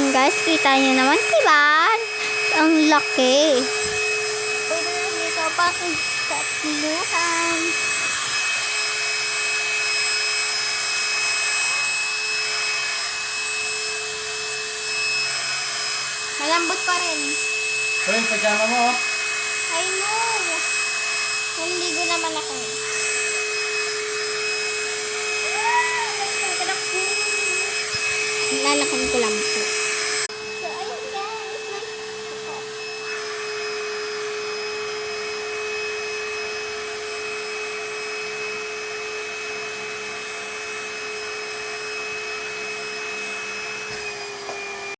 Ayan guys, kita niyo naman, diba? Ang laki. Pwede na dito pa katluhan. Malambot pa rin. Ito yung pajama mo, oh. I know. Naligo naman ako. Lalakan ko lang.